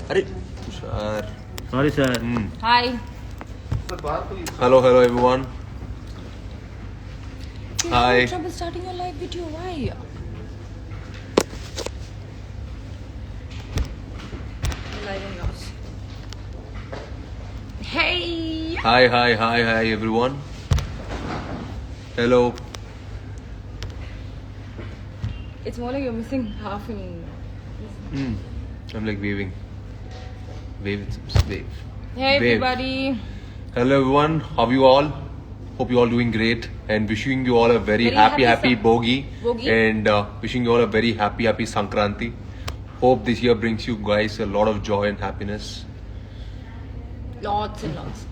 अरे Tushar. Sorry, sir. Hi. Hello everyone. Hi. I'm trouble starting your live video. Why? Live on yours. Hey. Hi everyone. Hello. It's more like you're missing half in. I'm like waving. Wave. Hey Wave. everybody. Hello everyone. How are you all? Hope you all doing great and wishing you all a very happy Bogi. And wishing you all a very happy Sankranti. Hope this year brings you guys a lot of joy and happiness. Lots and lots.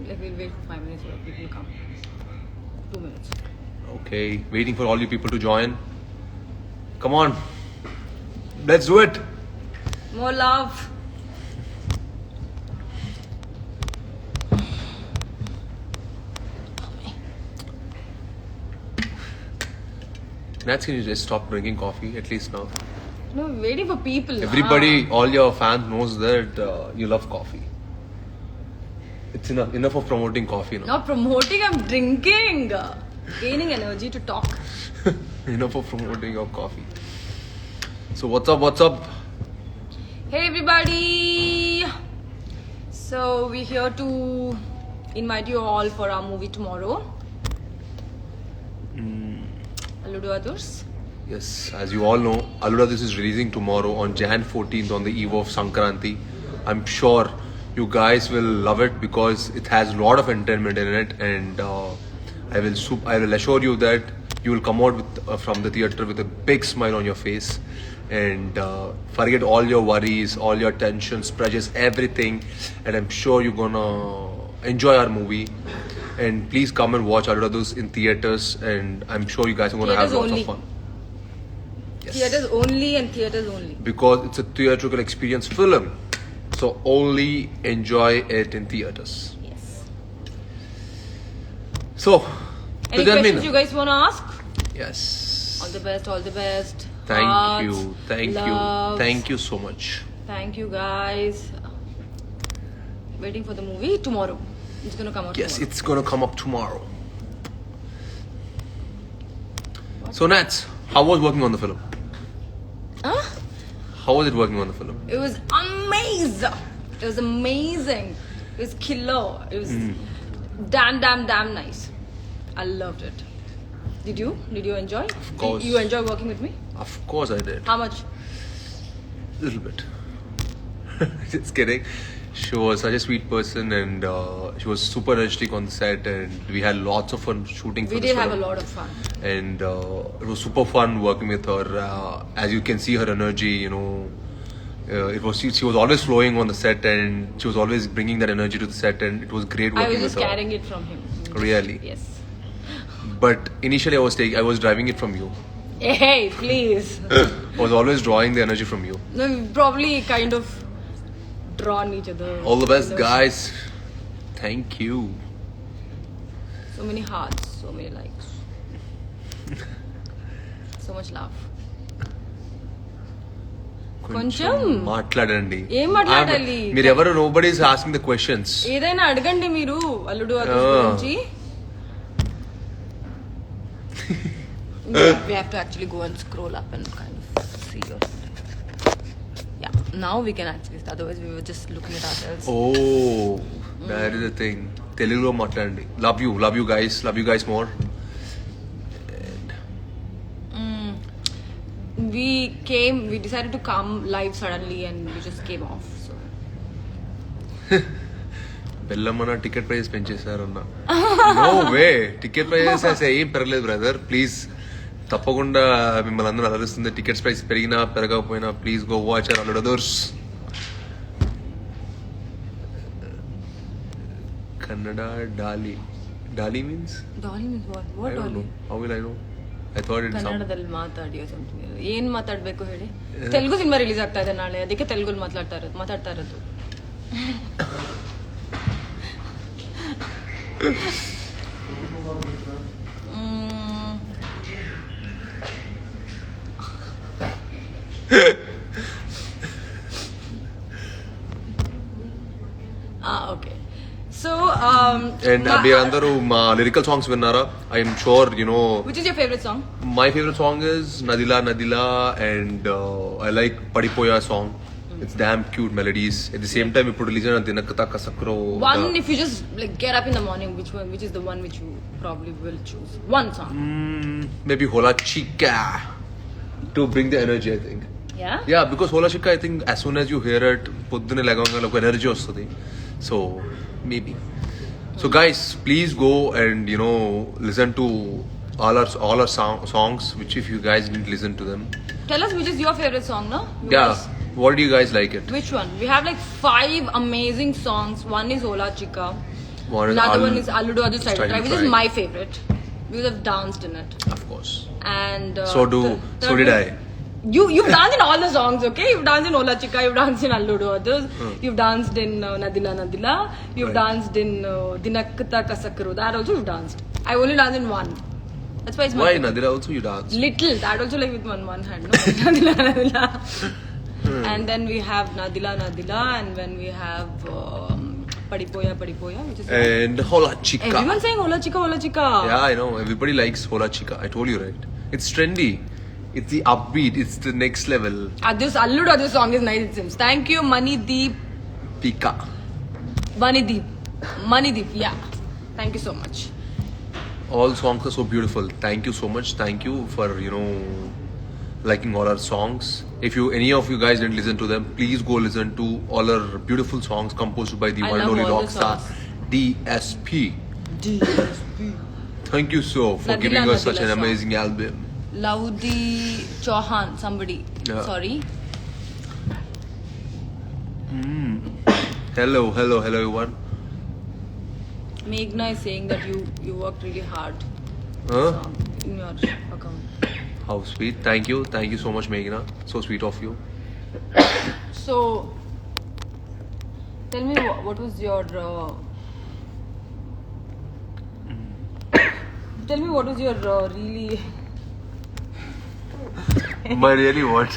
Like we'll wait for 5 minutes for people to come. 2 minutes. Okay, waiting for all you people to join. Come on. Let's do it. More love. Nats, can you just stop drinking coffee at least now? No, waiting for people. Everybody, all your fans knows that you love coffee. It's enough of promoting coffee now. Not promoting, I'm drinking. Gaining energy to talk. Enough of promoting your coffee. So what's up? Hey everybody! So we're here to invite you all for our movie tomorrow. Alludu Aadurs. Yes, as you all know, Alluda this is releasing tomorrow on Jan 14th on the eve of Sankranti. I'm sure you guys will love it because it has a lot of entertainment in it, and I will assure you that you will come out with, from the theater with a big smile on your face and forget all your worries, all your tensions, pressures, everything, and I'm sure you're gonna enjoy our movie. And please come and watch Alluda in theaters, and I'm sure you guys are gonna have lots of fun. Yes. Theaters only and theaters only. Because it's a theatrical experience film. So only enjoy it in theaters. Yes. So, Any questions you guys want to ask? Yes. All the best. Thank Hearts, you. loves. Thank you so much. Thank you guys. Waiting for the movie tomorrow. It's gonna come out Yes, tomorrow. it's gonna come up tomorrow. So Nats, how was working on the film? Huh? How was it working on the film? It was amazing. It was amazing. It was killer. It was damn nice. I loved it. Did you? Did you enjoy? Of course. Did you enjoy working with me? Of course I did. How much? Little bit. Just kidding. She was such a sweet person, and she was super energetic on the set, and we had lots of fun shooting for We this did have a film. lot of fun. And it was super fun working with her. As you can see, her energy, she was always flowing on the set, and she was always bringing that energy to the set, and it was great I working was just with her. carrying it from him. Really? Yes. But initially, I was driving it from you. Hey, please. I was always drawing the energy from you. No, we've probably kind of drawn each other. All the best, guys. Thank you. So many hearts, so many likes. So much love. కొంచెం మాట్లాడండి. ఏం మాట్లాడాలి? మీరు ఎవరు nobody is asking the questions. ఏదైనా అడగండి మీరు అల్లుడు అతను గురించి. We have to actually go and scroll up and kind of see your. Yeah, now we can actually. Otherwise, we were just looking at ourselves. Oh, that is the thing. Telugulo మాట్లాడండి. Love you guys more. We decided to come live suddenly and we just came off. So. బెల్లమ్మన ticket price పెంచేశారన్న. No way, ticket prices ఏం పెరగలేదు brother. Please తప్పకుండా మిమ్మల్ని అందరూ అలరిస్తుంది. Tickets price పెరిగినా పెరగకపోయినా please go watch Alluda Aadurs. Kannada Dali means? Dolly means what? What I don't Dolly? know. How will I know? I thought it's ಕನ್ನಡದಲ್ಲಿ ಮಾತಾಡಿ something. ಏನ್ ಮಾತಾಡ್ಬೇಕು ಹೇಳಿ? ತೆಲುಗು ಸಿನಿಮಾ ರಿಲೀಸ್ ಆಗ್ತಾ ಇದೆ ನಾಳೆ, ಅದಕ್ಕೆ ತೆಲುಗಲ್ಲಿ ಮಾತಾಡ್ತಾ ಇರೋದು. Okay. So, And మీరందరూ మా లిరికల్ సాంగ్స్ విన్నారా? I'm sure you know which is your favorite song? my favorite song is Nadila Nadila and I like Padipoya song. It's damn cute melodies. At the same time, ఇప్పుడు release అయిన దినకత కసక్రో. One, if you just like get up in the morning, which is the one which you probably will choose? One song. Maybe Hola Chica to bring the energy, I think. Yeah? Yeah, because Hola Chica, I think as soon as you hear it, పొద్దునే లేగంగా ఒక energy వస్తుంది. So maybe. So guys, please go and listen to all our songs. Which if you guys didn't listen to them, Tell us which is your favorite song, no? yeah. What do you guys like it? Which one? We have like 5 amazing songs. One is Hola Chica. One is Another one is Alludu Adu Style Style Try, which is Try. my favorite. Because I've danced in it. Of course. And So did I. You've danced in all the songs, okay? You've danced in Hola Chica, you've danced in Alludu Adu, you've danced in Nadila Nadila, you've Right. danced in Dinakata Kasakru. That also you've danced. I only danced in one. That's why it's my Why favorite. Nadira also you dance? Little, that also like with one hand, no? Nadila Nadila. And then we have Nadila Nadila, and when we have Padipoya Padipoya, which is And Hola Chica. everyone saying Hola Chica, Hola Chica. Yeah, I know. Everybody likes Hola Chica. I told you, right? It's trendy. It's the upbeat. It's the next level. This Alludu Adu song is nice, it seems. Thank you, Manideep. Pika. Manideep, yeah. Thank you so much. All songs are so beautiful. Thank you so much. Thank you for liking all our songs. If any of you guys didn't listen to them, please go listen to all our beautiful songs composed by the I one and love only all the rockstar songs. DSP. Thank you so for Nadila giving us such Nadila an song. amazing album. Laudi Chauhan, somebody. Yeah. Sorry. Hello everyone. Meghna is saying that you worked really hard Huh? in your account. How sweet. Thank you so much, Meghna. So sweet of you. So, tell me what was your tell me what was your really My really what?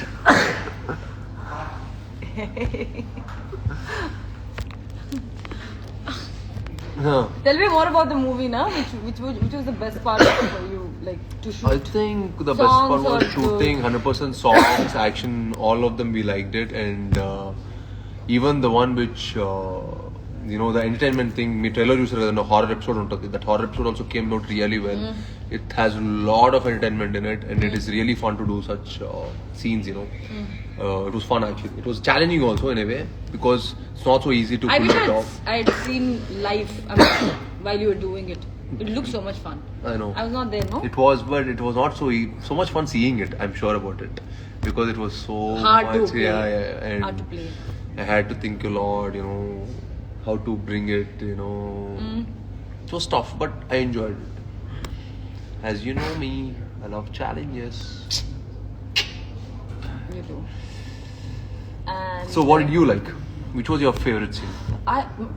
Huh. tell me more about the movie, na? Which was the best part for you, like to shoot? I think the best part Songs was or shooting, 100% songs, action, all of them we liked it, and even the one which the entertainment thing. Me trailer user a horror episode untadi. That horror episode also came out really well. It has a lot of entertainment in it, and it is really fun to do such scenes. It was fun actually. It was challenging also in a way because it's not so easy to I pull wish it off. I had seen live while you were doing it. It looked so much fun. I know. I was not there, no? It was, but it was not so much fun seeing it. I'm sure about it because it was so Hard to much, play. yeah, and Hard to play. I had to think a lot, how to bring it, It was tough, but I enjoyed it. As you know me, I love challenges. You too. And So, what did you like? Which was your favorite scene?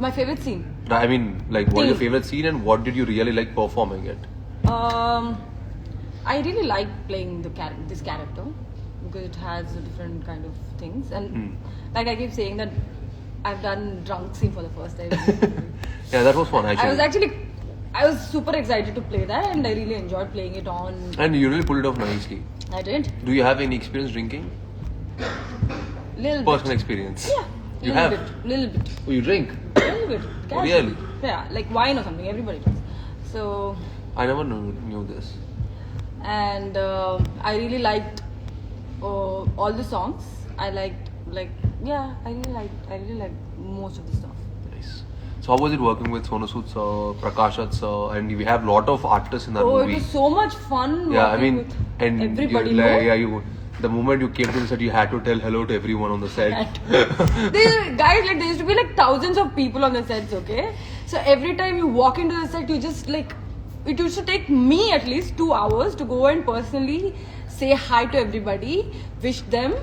my favorite scene. I mean, like, what is your Thing. favorite scene and what did you really like performing it? I really like playing this character because it has a different kind of things, and like I keep saying that I've done drunk scene for the first time. Yeah, that was fun actually. I was super excited to play that, and I really enjoyed playing it on. And you really pulled it off nicely. I did. Do you have any experience drinking? Little Personal bit. experience? Yeah. You little have? Bit, little bit. Oh, you drink? Little bit. Oh, Casually. really? Yeah, like wine or something. Everybody does. So, I never knew this. and I really liked all the songs. I really liked most of the stuff. Nice. So how was it working with Sonu Sood sir, Prakashat sir, and we have lot of artists in that movie. It was so much fun. Yeah, I working mean, with and everybody. the moment you came to the set, you had to tell hello to everyone on the set. Guys, like there used to be like thousands of people on the sets. Okay, so every time you walk into the set, you just like it used to take me at least 2 hours to go and personally say hi to everybody, wish them,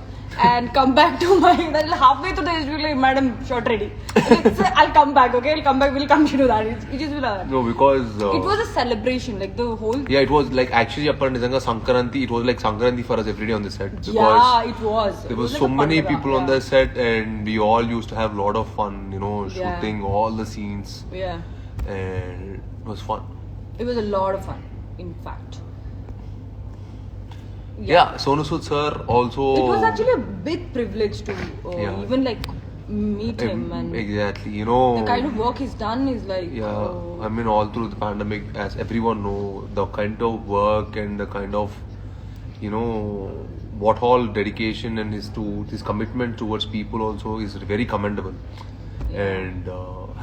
and come back to my. Halfway through the interview, like, madam, shot ready. Sir, I'll come back, okay? I'll come back. We'll come to that. It just will. No, because It was a celebration, like the whole. yeah, it was like actually appa nizanga Sankranti. It was like Sankranti for us every day on the set because Yeah, it was. there It was like so a many pandana, people on yeah. the set, and we all used to have a lot of fun, you know, Yeah. shooting all the scenes, Yeah, and it was fun. it was a lot of fun. In fact. Yeah, Sonu Sood sir also. It was actually a big privilege to Yeah. even like meet him, and exactly, you know. the kind of work he's done is like. Yeah, I mean, all through the pandemic, as everyone know, the kind of work and the kind of, you know, what all dedication and his commitment towards people also is very commendable. And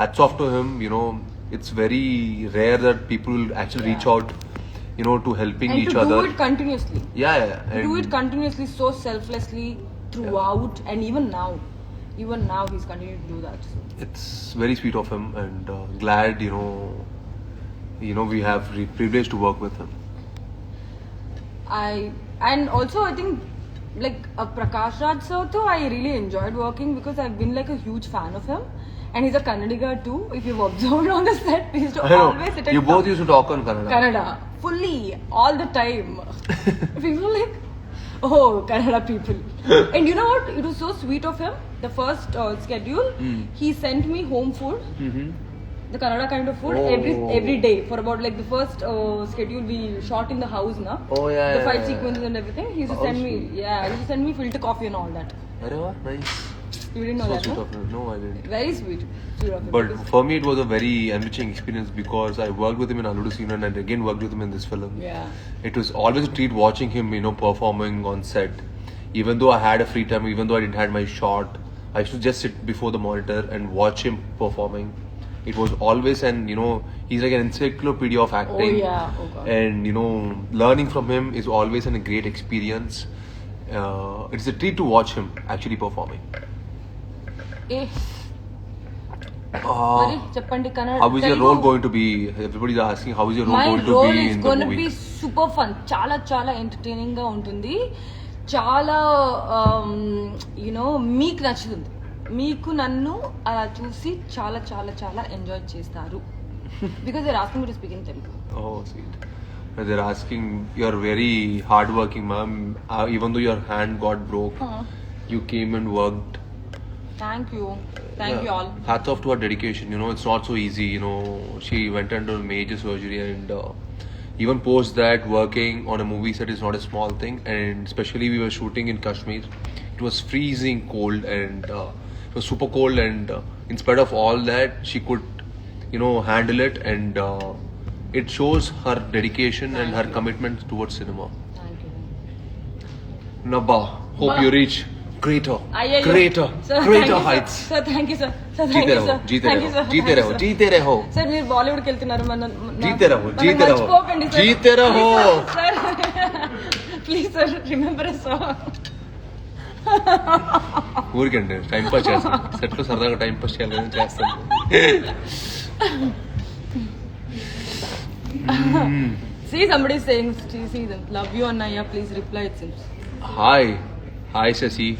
hats off to him. You know, it's very rare that people will actually reach Yeah. out, you know, to helping and each to other. do it continuously. Yeah. And Do it continuously, so selflessly throughout, and even now he's continuing to do that. it's very sweet of him, and glad, you know, we have privilege to work with him. And also I think like Prakash Raj sir too, I really enjoyed working because I've been like a huge fan of him, and he's a Kannadiga too. If you've observed on the set, we used to I know. always sit and You talk both used to talk on Kannada. Kannada fully all the time. People like, oh, Kannada people. And you know what? It was so sweet of him. The first schedule, he sent me home food. Mm-hmm. The Kannada kind of food Oh. every day for about like the first schedule we shot in the house na. Oh, yeah, The yeah, fight yeah. sequences and everything. He used to Oh, send me, sweet. yeah, he used to send me filter coffee and all that. Arey wah, nice. You didn't know So that, sweet no? of him. No, I didn't. Very sweet. Sweet of him. But Because- for me, it was a very enriching experience because I worked with him in Aludu Sinu and again worked with him in this film. yeah. It was always a treat watching him, you know, performing on set. Even though I had a free time, even though I didn't have my shot, I used to just sit before the monitor and watch him performing. It was always, and you know, he's like an encyclopedia of acting. Oh yeah. Oh god. And you know, learning from him is always a great experience. It's a treat to watch him actually performing. Eh, Uh, Sorry, Chappandi Kannada. how is your Telugu? role going to be? Everybody's asking how is your role My going to role be is in the going to movie? be super fun. చాలా చాలా entertaining గా ఉంటుంది. చాలా you know మీకు నచ్చుతుంది. మీకు నన్ను అలా చూసి చాలా చాలా చాలా ఎంజాయ్ చేస్తారు. Because they're asking me to speak in Telugu. Oh, sweet. They're asking, you're very hardworking, ma'am. Even though your hand got broke, you came and worked. Thank you. Thank you all. Hats off to her dedication. You know, it's not so easy. You know, she went under major surgery, and even post that, working on a movie set is not a small thing. And especially we were shooting in Kashmir. It was freezing cold, and it was super cold. And in spite of all that, she could, you know, handle it, and it shows her dedication and her commitment towards cinema. Thank you. Nabba, hope Ba- you reach greater Sir, thank greater you, heights. Sir, thank you, sir. Sir, thank जीते you, रहो, sir. जीते Thank you, रहो, sir. जीते Thank you, रहो, sir. जीते रहो, sir మీరు బాలీవుడ్కి వెళ్తున్నారు जीते रहो, जीते रहो, మర్చిపోకండి సార్. जीते रहो. Sir please sir remember sir. ఊరికండి టైం పాస్ చేస్తాను సెట్ లో సరదాగా టైం పాస్ చేయాలని చేస్తాను. See, somebody is saying, see them. Love you, Anaya. Please reply. It seems. Hi Sasi.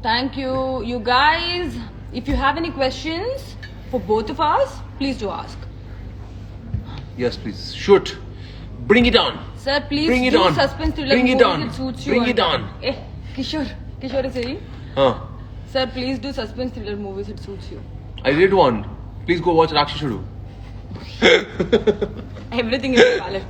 Thank you, you guys. If you have any questions for both of us, please do ask. Yes, please shoot, bring it on. Sir, please Bring it do on. suspense thriller Bring it movies on. that suits you. Bring and- it on. Kishore is saying, Huh. sir, please do suspense thriller movies that suits you. I did one. Please go watch Rakshasudu. Everything is valid.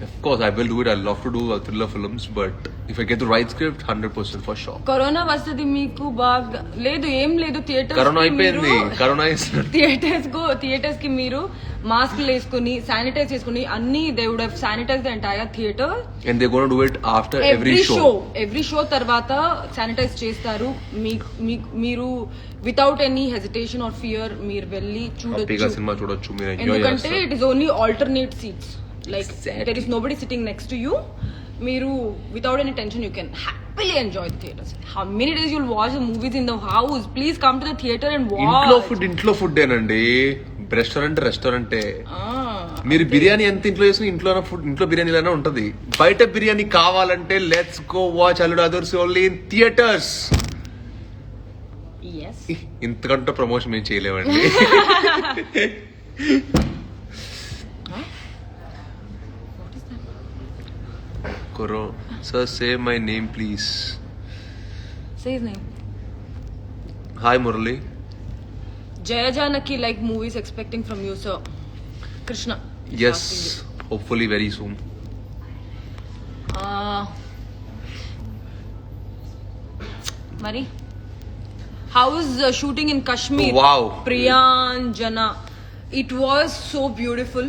Of course, I will do it. I love to do thriller films, but if I get the right script, 100% for sure. Corona వస్తుంది మీకు బాగా లేదు ఏం లేదు corona అయిపోయింది. Corona theatres కి మీరు mask వేసుకుని శానిటైజ్ చేసుకుని అన్ని they would have sanitize the entire theatre. And they're going to do it after every show. Every show తర్వాత శానిటైజ్ చేస్తారు. మీరు without any hesitation or fear మీరు వెళ్ళి హ్యాపీగా చూడొచ్చు. సినిమా చూడొచ్చు, మీరు ఎంజాయ్ ఎందుకంటే చేస్తారు. It is only alternate seats. Like Exactly. there is nobody sitting next to you. Miru, without any tension, you can happily enjoy the theaters. How many days you'll watch the movies in the house? Please come to the theater and watch. ఇంట్లో food ఏనండి. రెస్టారెంటే Ah. మీరు బిర్యానీ ఎంత ఇంట్లో చేసిన ఇంట్లో food ఇంట్లో బిర్యానీలోనే ఉంటది. బయట బిర్యానీ కావాలంటే లెట్స్ గో వాచ్ అల్లుడు అదుర్స్ ఓన్లీ ఇన్ థియేటర్స్. ఇంతకంటే ప్రమోషన్ మేము చేయలేమండి. Koro, sir, say my name, please. Say his name. Hi, Murali. Jaya Janaki like movies expecting from you, sir. Krishna. Yes, hopefully very soon. Mari, how is shooting in Kashmir? Wow. Priyan, Jana. It was so beautiful.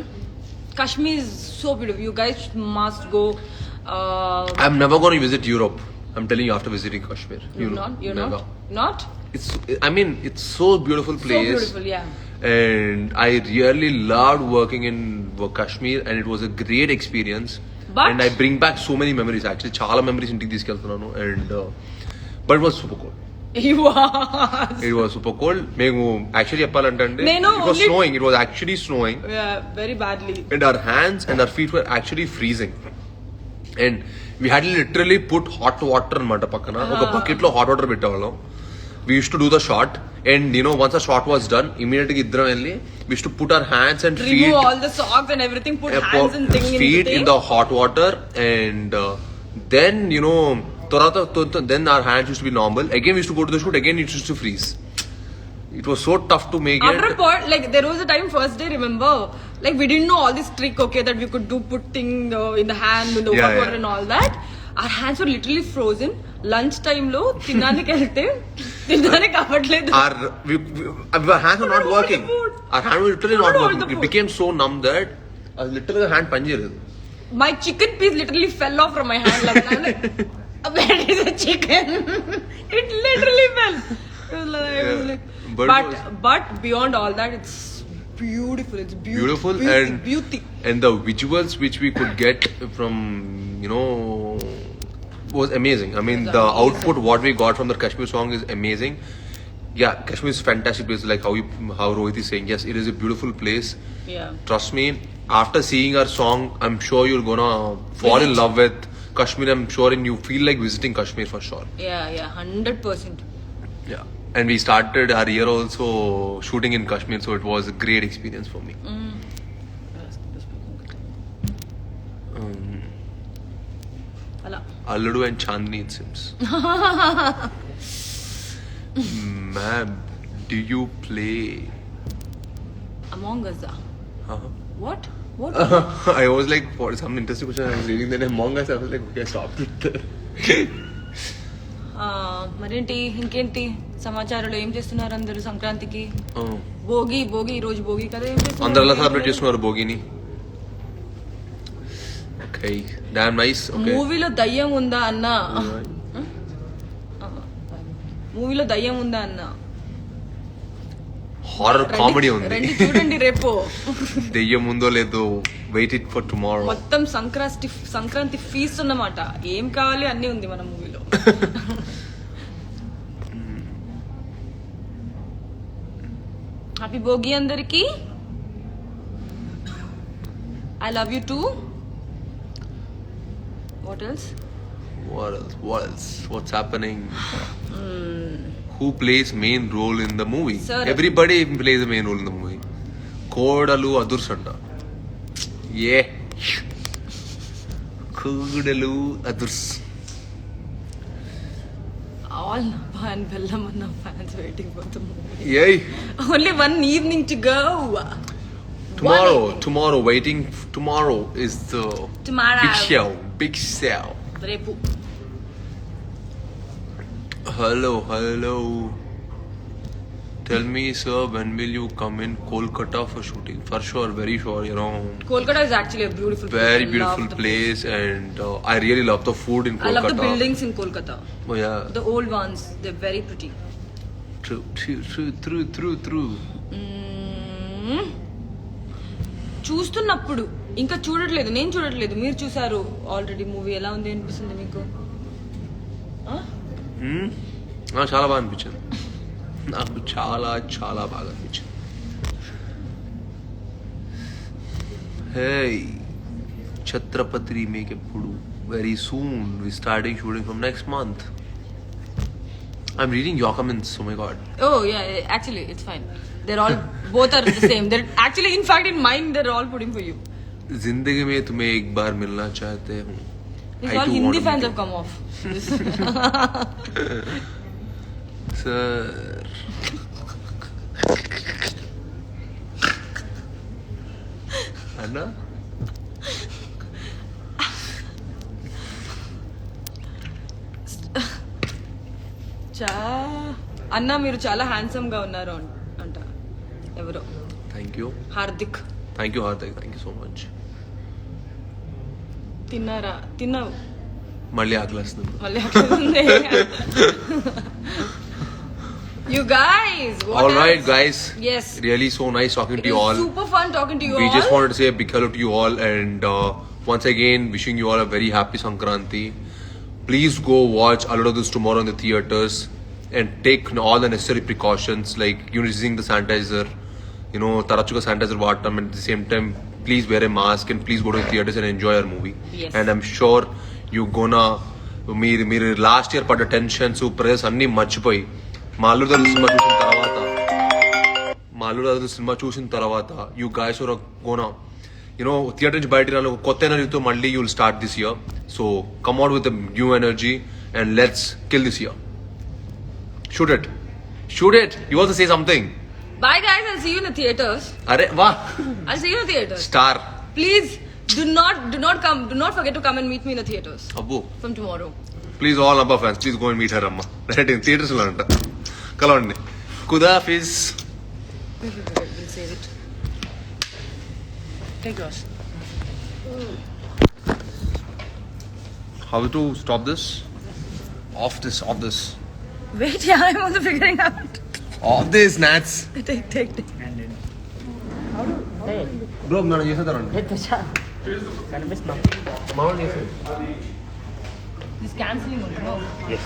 Kashmir is so beautiful. You guys must go. I'm never going to visit Europe. I'm telling you after visiting Kashmir. You're not? You're never. Not? It's so beautiful place. So beautiful, yeah. And I really loved working in Kashmir and it was a great experience. But- and I bring back so many memories actually. Chaala memories inti తీసుకెళ్తున్నాను. And but it was super cold. He was. It was super cold. మేము actually చెప్పాలంటే నేను it was only- snowing. It was actually snowing. Yeah, very badly. And our hands and our feet were actually freezing. And we had literally put hot water అనమాట పక్కన ఒక bucket లో hot water పెట్టేవాళ్ళం. We used to do the shot and once the shot was done immediately ఇద్దరం వెళ్ళి we used to put our hands and Remove feet all the socks and everything, put hands and thing feet in the hot water and then తర్వాత then our hands used to be normal. Again we used to go to the shoot, again it used to freeze. It was so tough to make After it. a point, like there was a time first day, remember, like we didn't know all this trick, okay, that we could do put thing in the hand, in the Yeah, hot water yeah. and all that. Our hands were literally frozen. Lunch time lo తినడానికి వెళ్తే తినడానికి అవ్వట్లేదు. Our hands were not working. Food. Our hand was literally not Couldn't hold working. the It food. became so numb that literally the hand పనిచేయలేదు. My chicken piece literally fell off from my hand. Like, I'm like, where is the chicken? It literally fell. It was like, but beyond all that, it's beautiful. It's Beautiful beauty. and the visuals which we could get from was amazing. I mean the output what we got from the Kashmir song is amazing. Yeah, Kashmir is fantastic place. Like how Rohit is saying, yes, it is a beautiful place. Yeah. Trust me, after seeing our song, I'm sure you're gonna fall in love with Kashmir. I'm sure, and you feel like visiting Kashmir for sure. Yeah, 100%. Yeah, and we started our year also shooting in Kashmir, so it was a great experience for me. Ala. Alludu and Chandni, it seems. Ma'am, do you play? Among Us. Uh-huh. What? I was like, for some interesting question, I was reading that Among Us. I was like, okay, stop it. మరేంటి ఇంకేంటి సమాచారాలు ఏం చేస్తున్నారు అందరూ సంక్రాంతికి? Oh. Bhogi ఈ రోజు భోగి కదా, ఏం చేస్తున్నారు? అందరు ఎలా సెలబ్రేట్ చేసుకున్నారు భోగిని? Okay, damn nice. Okay. మూవీలో దయ్యం ఉందా అన్న? మూవీలో దయ్యం ఉందా అన్న? హారర్ కామెడీ ఉంది. రండి చూడండి రేపు. దెయ్యం ఉందో లేదో వెయిట్ ఇట్ ఫర్ టుమారో. మొత్తం సంక్రాంతి ఫీస్ట్ అన్నమాట. ఏం కావాలి అన్నీ ఉంది మన మూవీలో. హ్యాపీ భోగి అందరికి. I love you two. What else? What's happening? Who plays main role in the movie? Sir. Everybody plays the main role in the movie. Kodalu Adursanta. Yeah. Kodalu Adurs. All Nabha and Bellamanna fans waiting for the movie. Yay. Only one evening to go. Tomorrow, tomorrow is the Tomorrow. big show. రేపు. Hello. Tell me, sir, when will you come in Kolkata for shooting? For sure, very sure, Kolkata is actually a beautiful place. Very I beautiful love the place and I really love the food in Kolkata. I love the buildings in Kolkata. Oh yeah. The old ones, they're very pretty. True. చూస్తున్నప్పుడు ఇంకా చూడట్లేదు, నేను చూడట్లేదు, మీరు చూసారు already movie. ఎలా ఉంది అనిపిస్తుంది మీకు? చాలా బాగా అనిపించింది. నాకు చాలా బాగా అనిపించింది. Hey, Chhatrapati remake eppudu? Very soon. We're starting shooting from next month. I'm reading your comments. Oh my god. Oh yeah, actually it's fine. They're all both are the same. They're actually, in fact, in mine they're all putting for you. जिंदगी में तुम्हें एक बार मिलना चाहते हूँ. These I all too Hindi want to fans meet have come off. you. Sir. Anna? అన్న మీరు చాలా హ్యాండ్సమ్ గా ఉన్నారు అంట ఎవరో. Thank you. Hardik. Thank you, Hardik. Thank you so much. తిన్నావు మళ్ళీ ఆకలిస్తుంది. మళ్ళీ అట్లా ఉంది. You guys, what All right, else? guys. Yes. Really so nice talking It to you was all. super fun talking to you We all. just wanted to say a big hello to you all, and once again wishing you all a very happy Sankranti. Please go watch Alluda this tomorrow in the theaters and take all the necessary precautions like using the sanitizer, tarachuga sanitizer vatam, and at the same time please wear a mask and please go to the theaters and enjoy our movie. Yes. And I'm sure you gonna మీరు last year పడ్డ tensions press అన్ని మర్చిపోయి మా అల్లుడు cinema చూసిన తర్వాత you guys are gonna theatre నుంచి బయట రాను కొత్త ఎనర్జీతో మళ్ళీ you will start this year. So come out with new energy and let's kill this year. Shoot it you also say something. Bye guys, I'll see you in the theaters. అరే వా I'll see you in the theaters. Star Please do not forget to come and meet me in the theaters అబ్బో from tomorrow. Please all అబ్బా fans please go and meet her అమ్మ direct theatres లో అంట కలవండి. ఖుదాఫిజ్. We'll save it. Take yours. How to stop this? Off this. Wait, yeah, I'm also figuring out. Off this, Nats. Take. Bro, మనం చేసేదారండి. This cancelling, no? Yes.